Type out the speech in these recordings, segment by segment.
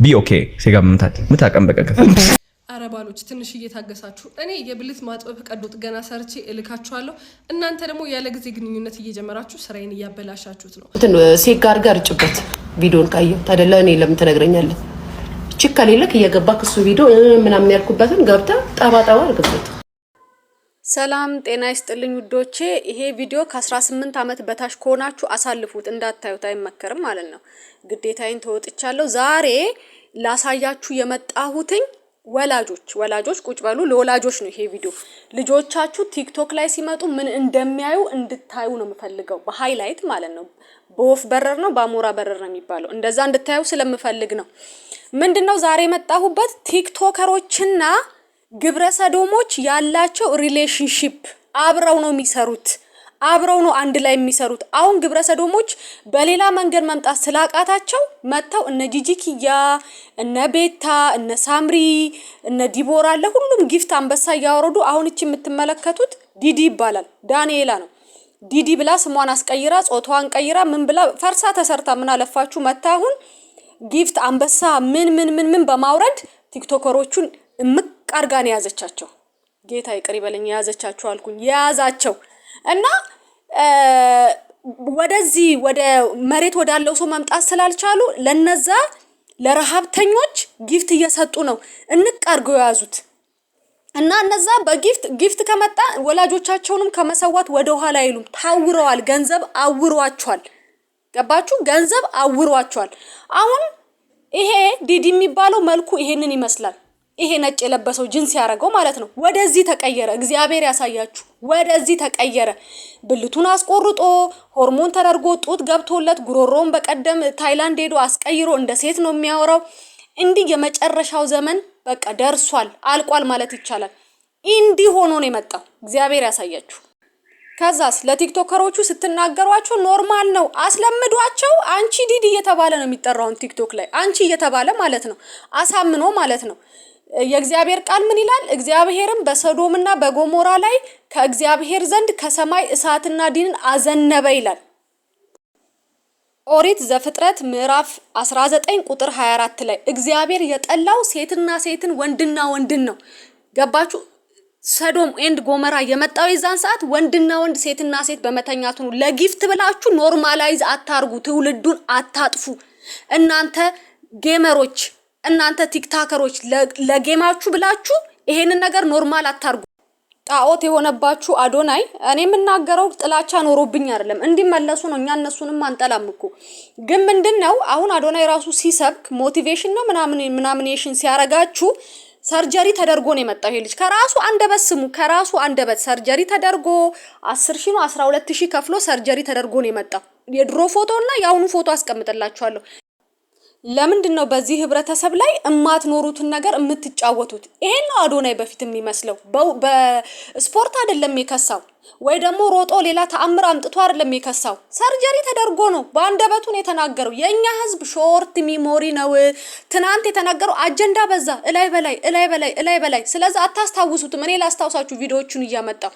ቢ ኦኬ ሲጋ ምታቀም በቃ አረባሎች ትንሽ እየታገሳችሁ እኔ የብልት ማጥበብ ቀዶ ጥገና ሰርቼ እልካችኋለሁ። እናንተ ደግሞ ያለ ጊዜ ግንኙነት እየጀመራችሁ ስራዬን እያበላሻችሁት ነው። ሴጋር ጋር ጭበት ቪዲዮን ካየው ታደለ እኔ ለምን ትነግረኛለህ? ቺካ ሌለክ እየገባክ እሱ ቪዲዮ ምናምን ያልኩበትን ገብታ ጣባጣባ አልገባት። ሰላም ጤና ይስጥልኝ ውዶቼ። ይሄ ቪዲዮ ከ18 አመት በታች ከሆናችሁ አሳልፉት፣ እንዳታዩት አይመከርም ማለት ነው። ግዴታዬን ተወጥቻለሁ። ዛሬ ላሳያችሁ የመጣሁትኝ ወላጆች ቁጭ በሉ። ለወላጆች ነው ይሄ ቪዲዮ። ልጆቻችሁ ቲክቶክ ላይ ሲመጡ ምን እንደሚያዩ እንድታዩ ነው የምፈልገው፣ በሃይላይት ማለት ነው። በወፍ በረር ነው በአሞራ በረር ነው የሚባለው፣ እንደዛ እንድታዩ ስለምፈልግ ነው። ምንድነው ዛሬ መጣሁበት ቲክቶከሮችና ግብረ ሰዶሞች ያላቸው ሪሌሽንሺፕ አብረው ነው የሚሰሩት፣ አብረው ነው አንድ ላይ የሚሰሩት። አሁን ግብረ ሰዶሞች በሌላ መንገድ መምጣት ስላቃታቸው መተው እነ ጂጂኪያ እነ ቤታ እነ ሳምሪ እነ ዲቦራ ለሁሉም ጊፍት አንበሳ ያወረዱ። አሁን እቺ የምትመለከቱት ዲዲ ይባላል፣ ዳንኤላ ነው። ዲዲ ብላ ስሟን አስቀይራ ጾታዋን ቀይራ ምን ብላ ፈርሳ ተሰርታ ምን አለፋችሁ መታ አሁን ጊፍት አንበሳ ምን በማውረድ ቲክቶከሮቹን እምቃርጋን ያዘቻቸው። ጌታ ይቅር ይበለኝ ያዘቻቸው አልኩኝ፣ ያዛቸው እና ወደዚህ ወደ መሬት ወዳለው ሰው መምጣት ስላልቻሉ ለነዛ ለረሃብተኞች ጊፍት እየሰጡ ነው እንቃርገው ያዙት። እና እነዛ በጊፍት ከመጣ ወላጆቻቸውንም ከመሰዋት ወደ ኋላ አይሉም። ታውረዋል፣ ገንዘብ አውሯቸዋል። ገባችሁ? ገንዘብ አውሯቸዋል። አሁን ይሄ ዲዲ የሚባለው መልኩ ይሄንን ይመስላል። ይሄ ነጭ የለበሰው ጂንስ ያረጋው ማለት ነው። ወደዚህ ተቀየረ። እግዚአብሔር ያሳያችሁ። ወደዚህ ተቀየረ። ብልቱን አስቆርጦ ሆርሞን ተደርጎ ጡት ገብቶለት ጉሮሮውን በቀደም ታይላንድ ሄዶ አስቀይሮ እንደ ሴት ነው የሚያወራው። እንዲህ የመጨረሻው ዘመን በቃ ደርሷል፣ አልቋል ማለት ይቻላል። እንዲህ ሆኖ ነው የመጣው። እግዚአብሔር ያሳያችሁ። ከዛስ ለቲክቶከሮቹ ስትናገሯቸው ኖርማል ነው፣ አስለምዷቸው። አንቺ ዲዲ እየተባለ ነው የሚጠራው ቲክቶክ ላይ፣ አንቺ እየተባለ ማለት ነው፣ አሳምኖ ማለት ነው። የእግዚአብሔር ቃል ምን ይላል? እግዚአብሔርም በሰዶምና በጎሞራ ላይ ከእግዚአብሔር ዘንድ ከሰማይ እሳትና ዲንን አዘነበ ይላል። ኦሪት ዘፍጥረት ምዕራፍ 19 ቁጥር 24 ላይ እግዚአብሔር የጠላው ሴትና ሴትን ወንድና ወንድን ነው። ገባችሁ? ሰዶም ኤንድ ጎሞራ የመጣው የዛን ሰዓት ወንድና ወንድ ሴትና ሴት በመተኛቱ ነው። ለጊፍት ብላችሁ ኖርማላይዝ አታርጉ፣ ትውልዱን አታጥፉ። እናንተ ጌመሮች፣ እናንተ ቲክታከሮች ለጌማችሁ ብላችሁ ይሄንን ነገር ኖርማል አታርጉ። ጣዖት የሆነባችሁ አዶናይ፣ እኔ የምናገረው ጥላቻ ኖሮብኝ አይደለም፣ እንዲመለሱ ነው። እኛ እነሱንም አንጠላም እኮ። ግን ምንድነው አሁን አዶናይ ራሱ ሲሰብክ ሞቲቬሽን ነው ምናምኔሽን ሲያረጋችሁ ሰርጀሪ ተደርጎ ነው የመጣው። ይሄ ልጅ ከራሱ አንደበት ስሙ፣ ከራሱ አንደበት ሰርጀሪ ተደርጎ 10,000 ነው 12,000 ከፍሎ ሰርጀሪ ተደርጎ ነው የመጣው። የድሮ ፎቶና የአሁኑ ፎቶ አስቀምጥላችኋለሁ። ለምንድነው በዚህ ህብረተሰብ ላይ እማትኖሩትን ነገር እምትጫወቱት? ይሄን ነው አዶናይ በፊት የሚመስለው። በስፖርት አይደለም የከሳው፣ ወይ ደግሞ ሮጦ ሌላ ተአምር አምጥቶ አይደለም የከሳው። ሰርጀሪ ተደርጎ ነው በአንደበቱ ነው የተናገረው። የኛ ህዝብ ሾርት ሚሞሪ ነው። ትናንት የተናገረው አጀንዳ በዛ እላይ በላይ። ስለዚህ አታስታውሱትም። እኔ ላስታውሳችሁ ቪዲዮዎቹን እያመጣው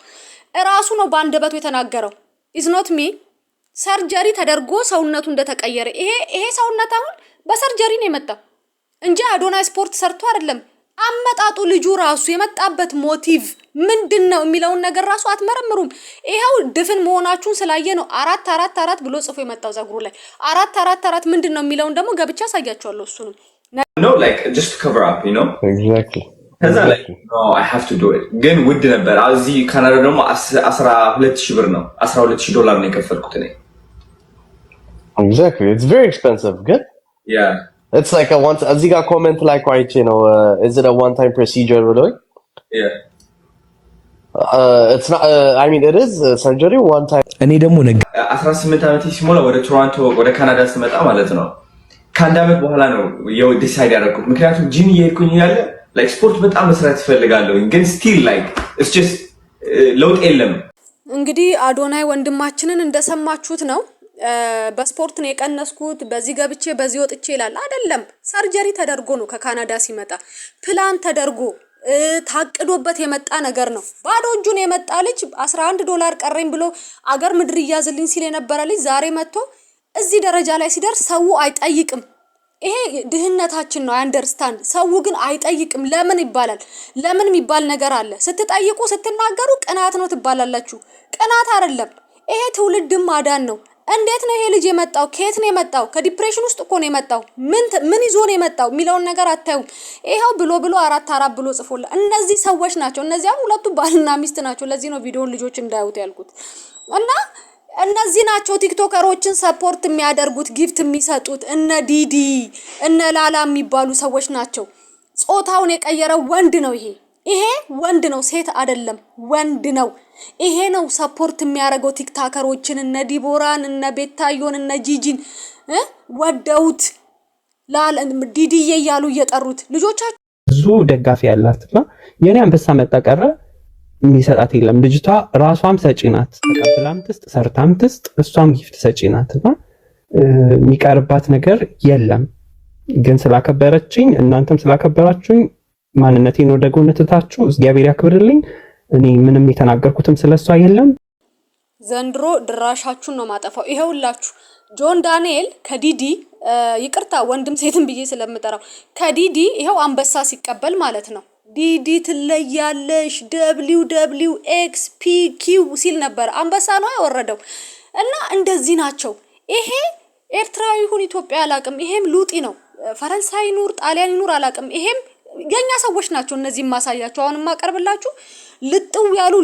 እራሱ ነው በአንደበቱ የተናገረው። ኢዝ ኖት ሚ። ሰርጀሪ ተደርጎ ሰውነቱ እንደተቀየረ ይሄ ሰውነት አሁን በሰርጀሪ ነው የመጣው እንጂ አዶናይ ስፖርት ሰርቶ አይደለም። አመጣጡ ልጁ ራሱ የመጣበት ሞቲቭ ምንድነው የሚለውን ነገር ራሱ አትመረምሩም። ይሄው ድፍን መሆናችሁን ስላየ ነው 444 ብሎ ጽፎ የመጣው ዛጉሩ ላይ 444 ምንድነው የሚለውን ደግሞ ገብቻ ያሳያችኋለሁ። እሱንም no like just to cover up, you know exactly ከዛ like no I have to do it ግን ውድ ነበር። እዚህ ካናዳ ደግሞ 12,000 ብር ነው $12,000 ነው የከፈልኩት እኔ። Exactly, it's very expensive. Good. Yeah, it's like a once. As you got comment like right, you know, is it a one-time procedure really? yeah. It's not. I mean, it is surgery one time. እኔ ደግሞ 18 ዓመት ሲሞላ ወደ ቶሮንቶ ወደ ካናዳ ስመጣ ማለት ነው ከአንድ ዓመት በኋላ ነው ዲሳይድ ያደረኩት። ምክንያቱም ጂም እየሄድኩኝ ያለ like ስፖርት በጣም መስራት ይፈልጋለሁ፣ ግን still like it's just ለውጥ የለም። እንግዲህ አዶናይ ወንድማችንን እንደሰማችሁት ነው። በስፖርት ነው የቀነስኩት፣ በዚህ ገብቼ በዚህ ወጥቼ ይላል አይደለም። ሰርጀሪ ተደርጎ ነው ከካናዳ ሲመጣ ፕላን ተደርጎ ታቅዶበት የመጣ ነገር ነው። ባዶ እጁን የመጣ ልጅ $11 ቀረኝ ብሎ አገር ምድር ይያዝልኝ ሲል የነበረ ልጅ ዛሬ መጥቶ እዚህ ደረጃ ላይ ሲደርስ ሰው አይጠይቅም። ይሄ ድህነታችን ነው አንደርስታንድ። ሰው ግን አይጠይቅም። ለምን ይባላል? ለምን የሚባል ነገር አለ። ስትጠይቁ ስትናገሩ ቅናት ነው ትባላላችሁ። ቅናት አይደለም። ይሄ ትውልድም ማዳን ነው። እንዴት ነው ይሄ ልጅ የመጣው? ከየት ነው የመጣው? ከዲፕሬሽን ውስጥ እኮ ነው የመጣው። ምን ይዞ ነው የመጣው የሚለውን ነገር አታዩም። ይሄው ብሎ አራት ብሎ ጽፎላ። እነዚህ ሰዎች ናቸው። እነዚያ ሁለቱ ባልና ሚስት ናቸው። ለዚህ ነው ቪዲዮውን ልጆች እንዳዩት ያልኩት። እና እነዚህ ናቸው ቲክቶከሮችን ሰፖርት የሚያደርጉት ጊፍት የሚሰጡት እነ ዲዲ እነ ላላ የሚባሉ ሰዎች ናቸው። ጾታውን የቀየረው ወንድ ነው። ይሄ ወንድ ነው፣ ሴት አይደለም፣ ወንድ ነው። ይሄ ነው ሰፖርት የሚያደርገው ቲክቶከሮችን እነ ዲቦራን እነ ቤታዮን እነ ጂጂን ወደውት ዲዲዬ እያሉ እየጠሩት ልጆቻቸው ብዙ ደጋፊ ያላትና የኔ አንበሳ መጣቀረ የሚሰጣት የለም። ልጅቷ ራሷም ሰጪ ናት። ተቀብላም ትስጥ ሰርታም ትስጥ እሷም ጊፍት ሰጪ ናትና የሚቀርባት ነገር የለም። ግን ስላከበረችኝ እናንተም ስላከበራችሁኝ ማንነቴን ወደ ጎን ትታችሁ እግዚአብሔር ያክብርልኝ። እኔ ምንም የተናገርኩትም ስለሷ የለም። ዘንድሮ ድራሻችሁን ነው ማጠፋው። ይሄውላችሁ ጆን ዳንኤል ከዲዲ ይቅርታ ወንድም ሴትም ብዬ ስለምጠራው ከዲዲ ይሄው አንበሳ ሲቀበል ማለት ነው። ዲዲ ትለያለሽ WWXPQ ሲል ነበር። አንበሳ ነው ያወረደው። እና እንደዚህ ናቸው። ይሄ ኤርትራዊ ይሁን ኢትዮጵያ አላቅም። ይሄም ሉጢ ነው። ፈረንሳይ ኑር ጣሊያን ኑር አላቅም። ይሄም የኛ ሰዎች ናቸው። እነዚህ ማሳያቸው አሁን ማቀርብላችሁ ልጥው ያሉ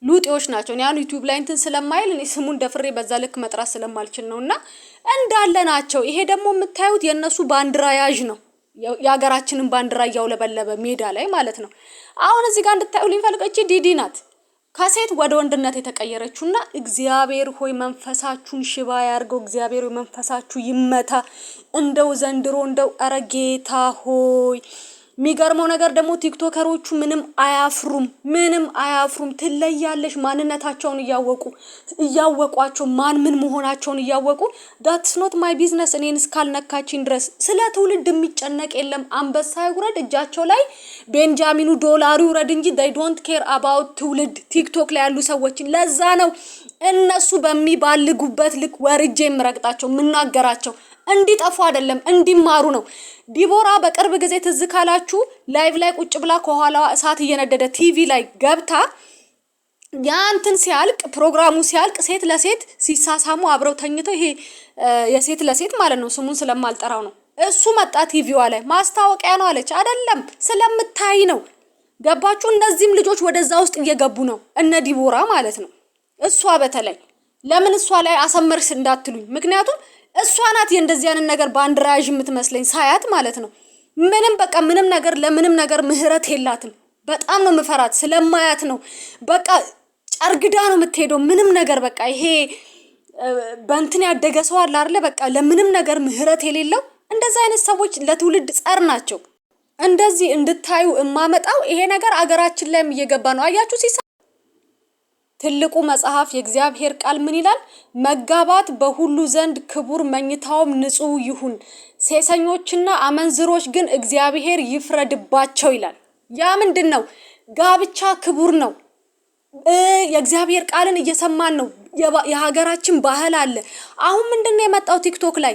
ሉጢዎች ናቸው። እኔ ዩቲዩብ ላይ እንትን ስለማይል እኔ ስሙን ደፍሬ በዛ ልክ መጥራት ስለማልችል ነውና እንዳለ ናቸው። ይሄ ደግሞ የምታዩት የነሱ ባንዲራ ያዥ ነው። የሀገራችንን ባንዲራ ያውለበለበ ሜዳ ላይ ማለት ነው። አሁን እዚህ ጋር እንድታዩልኝ ፈልቀች ዲዲ ናት ከሴት ወደ ወንድነት የተቀየረችውና እግዚአብሔር ሆይ መንፈሳችሁን ሽባ ያርገው። እግዚአብሔር ሆይ መንፈሳችሁ ይመታ። እንደው ዘንድሮ እንደው አረጌታ ሆይ የሚገርመው ነገር ደግሞ ቲክቶከሮቹ ምንም አያፍሩም። ትለያለሽ ማንነታቸውን እያወቋቸው ማን ምን መሆናቸውን እያወቁ that's not my business እኔን እስካልነካችን ድረስ ስለ ትውልድ የሚጨነቅ የለም። አንበሳ ይውረድ እጃቸው ላይ ቤንጃሚኑ ዶላሩ ይውረድ እንጂ they don't care about ትውልድ ቲክቶክ ላይ ያሉ ሰዎችን። ለዛ ነው እነሱ በሚባልጉበት ልክ ወርጄ ምረቅጣቸው ምናገራቸው። እንዲጠፉ አይደለም እንዲማሩ ነው። ዲቦራ በቅርብ ጊዜ ትዝካላችሁ ላይቭ ላይ ቁጭ ብላ ከኋላዋ እሳት እየነደደ ቲቪ ላይ ገብታ ያንተን ሲያልቅ ፕሮግራሙ ሲያልቅ ሴት ለሴት ሲሳሳሙ አብረው ተኝተው ይሄ የሴት ለሴት ማለት ነው ስሙን ስለማልጠራው ነው። እሱ መጣ ቲቪዋ ላይ ማስታወቂያ ነው አለች። አይደለም ስለምታይ ነው። ገባችሁ? እነዚህም ልጆች ወደዛ ውስጥ እየገቡ ነው እነ ዲቦራ ማለት ነው። እሷ በተለይ ለምን እሷ ላይ አሰመርሽ እንዳትሉኝ፣ ምክንያቱም እሷ ናት የእንደዚህ አይነት ነገር ባንድራዥ የምትመስለኝ ሳያት ማለት ነው። ምንም ነገር ለምንም ነገር ምህረት የላትም። በጣም ነው መፈራት ስለማያት ነው። በቃ ጨርግዳ ነው የምትሄደው። ምንም ነገር በቃ ይሄ በእንትን ያደገ ሰው አለ አይደለ? በቃ ለምንም ነገር ምህረት የሌለው እንደዛ አይነት ሰዎች ለትውልድ ጸር ናቸው። እንደዚህ እንድታዩ እማመጣው ይሄ ነገር አገራችን ላይም እየገባ ነው። አያችሁ ትልቁ መጽሐፍ የእግዚአብሔር ቃል ምን ይላል? መጋባት በሁሉ ዘንድ ክቡር መኝታውም ንጹህ ይሁን፣ ሴሰኞችና አመንዝሮች ግን እግዚአብሔር ይፍረድባቸው ይላል። ያ ምንድነው? ጋብቻ ክቡር ነው። የእግዚአብሔር ቃልን እየሰማን ነው። የሀገራችን ባህል አለ። አሁን ምንድነው የመጣው ቲክቶክ ላይ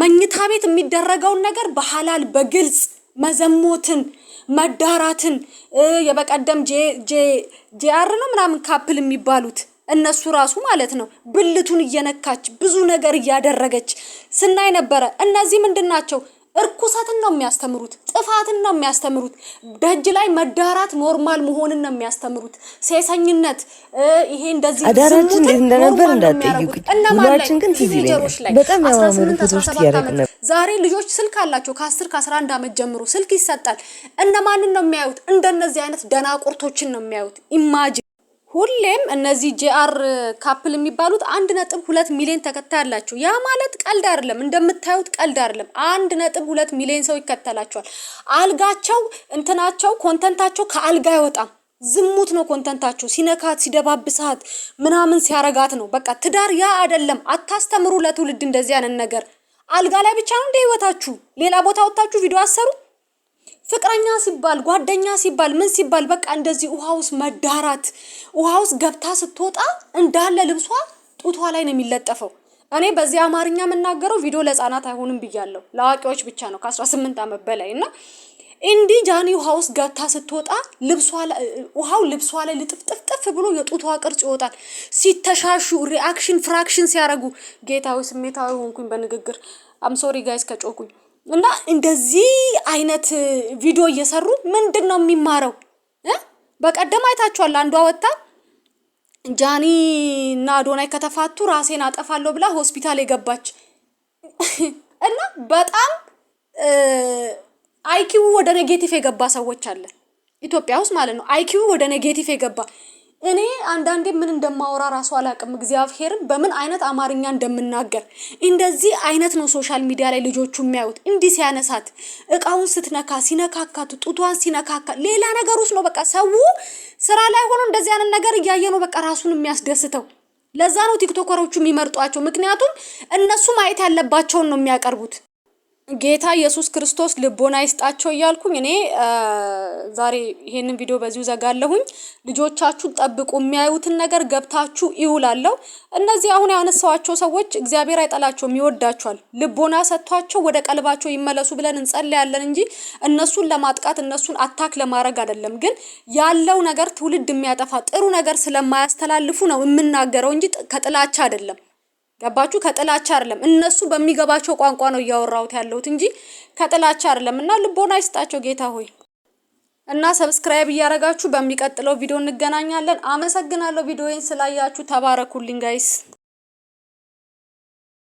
መኝታ ቤት የሚደረገውን ነገር በሐላል በግልጽ መዘሞትን መዳራትን የበቀደም ጄአር ነው ምናምን ካፕል የሚባሉት እነሱ ራሱ ማለት ነው ብልቱን እየነካች ብዙ ነገር እያደረገች ስናይ ነበረ። እነዚህ ምንድናቸው? እርኩሰትን ነው የሚያስተምሩት፣ ጥፋትን ነው የሚያስተምሩት። ደጅ ላይ መዳራት ኖርማል መሆንን ነው የሚያስተምሩት። ሴሰኝነት ይሄ እንደዚህ አዳራችን እንዴት እንደነበር እንዳትጠይቁኝ። ሁላችን ግን ትዝ ይለኛል። በጣም ያማምሩ ፎቶዎች ያደረግን። ዛሬ ልጆች ስልክ አላቸው ከ10 ከ11 ዓመት ጀምሮ ስልክ ይሰጣል። እነማንን ነው የሚያዩት? እንደነዚህ አይነት ደናቁርቶችን ነው የሚያዩት። ኢማጂን ሁሌም እነዚህ ጄአር ካፕል የሚባሉት 1.2 ሚሊዮን ተከታይ አላቸው። ያ ማለት ቀልድ አይደለም። እንደምታዩት ቀልድ አይደለም። 1.2 ሚሊዮን ሰው ይከተላቸዋል። አልጋቸው እንትናቸው ኮንተንታቸው ከአልጋ አይወጣም። ዝሙት ነው ኮንተንታቸው። ሲነካት ሲደባብሳት ምናምን ሲያረጋት ነው። በቃ ትዳር ያ አይደለም። አታስተምሩ ለትውልድ እንደዚህ አይነት ነገር። አልጋ ላይ ብቻ ነው እንደ ህይወታችሁ። ሌላ ቦታ ወጣችሁ ቪዲዮ አሰሩ። ፍቅረኛ ሲባል ጓደኛ ሲባል ምን ሲባል በቃ እንደዚህ ውሃ ውስጥ መዳራት። ውሃ ውስጥ ገብታ ስትወጣ እንዳለ ልብሷ ጡቷ ላይ ነው የሚለጠፈው። እኔ በዚህ አማርኛ የምናገረው ቪዲዮ ለህፃናት አይሆንም ብያለሁ፣ ለአዋቂዎች ብቻ ነው ከ18 ዓመት በላይና እንዲ ጃኒ ውሃ ውስጥ ገብታ ስትወጣ ውሃው ልብሷ ላይ ልጥፍጥፍ ብሎ የጡቷ ቅርጽ ይወጣል። ሲተሻሹ ሪአክሽን ፍራክሽን ሲያረጉ ጌታዊ ስሜታዊ ሆንኩኝ በንግግር አም ሶሪ ጋይስ ከጮኩኝ እና እንደዚህ አይነት ቪዲዮ እየሰሩ ምንድነው የሚማረው? በቀደም አይታችኋል። አንዷ ወጣ ጃኒ እና አዶናይ ከተፋቱ ራሴን አጠፋለሁ ብላ ሆስፒታል የገባች እና በጣም አይኪው ወደ ኔጌቲቭ የገባ ሰዎች አለ ኢትዮጵያ ውስጥ ማለት ነው። አይኪው ወደ ኔጌቲቭ የገባ እኔ አንዳንዴ ምን እንደማወራ ራሱ አላቅም። እግዚአብሔርን በምን አይነት አማርኛ እንደምናገር እንደዚህ አይነት ነው ሶሻል ሚዲያ ላይ ልጆቹ የሚያዩት። እንዲህ ሲያነሳት እቃውን ስትነካ ሲነካካት ጡቷን ሲነካካ ሌላ ነገር ውስጥ ነው። በቃ ሰው ስራ ላይ ሆኖ እንደዚህ አይነት ነገር እያየ ነው በቃ ራሱን የሚያስደስተው። ለዛ ነው ቲክቶከሮቹ የሚመርጧቸው፣ ምክንያቱም እነሱ ማየት ያለባቸውን ነው የሚያቀርቡት። ጌታ ኢየሱስ ክርስቶስ ልቦና ይስጣቸው እያልኩኝ እኔ ዛሬ ይሄንን ቪዲዮ በዚሁ ዘጋለሁኝ። ልጆቻችሁን ጠብቁ፣ የሚያዩትን ነገር ገብታችሁ ይውላለው። እነዚህ አሁን ያነሳዋቸው ሰዎች እግዚአብሔር አይጠላቸውም፣ ይወዳቸዋል። ልቦና ሰጥቷቸው ወደ ቀልባቸው ይመለሱ ብለን እንጸልያለን እንጂ እነሱን ለማጥቃት እነሱን አታክ ለማድረግ አይደለም። ግን ያለው ነገር ትውልድ የሚያጠፋ ጥሩ ነገር ስለማያስተላልፉ ነው የምናገረው እንጂ ከጥላቻ አይደለም። ገባችሁ? ከጥላቻ አይደለም። እነሱ በሚገባቸው ቋንቋ ነው ያወራውት ያለውት እንጂ ከጥላቻ አይደለም። እና ልቦና ይስጣቸው ጌታ ሆይ። እና ሰብስክራይብ እያረጋችሁ በሚቀጥለው ቪዲዮ እንገናኛለን። አመሰግናለሁ ቪዲዮዬን ስላያችሁ። ተባረኩልኝ ጋይስ።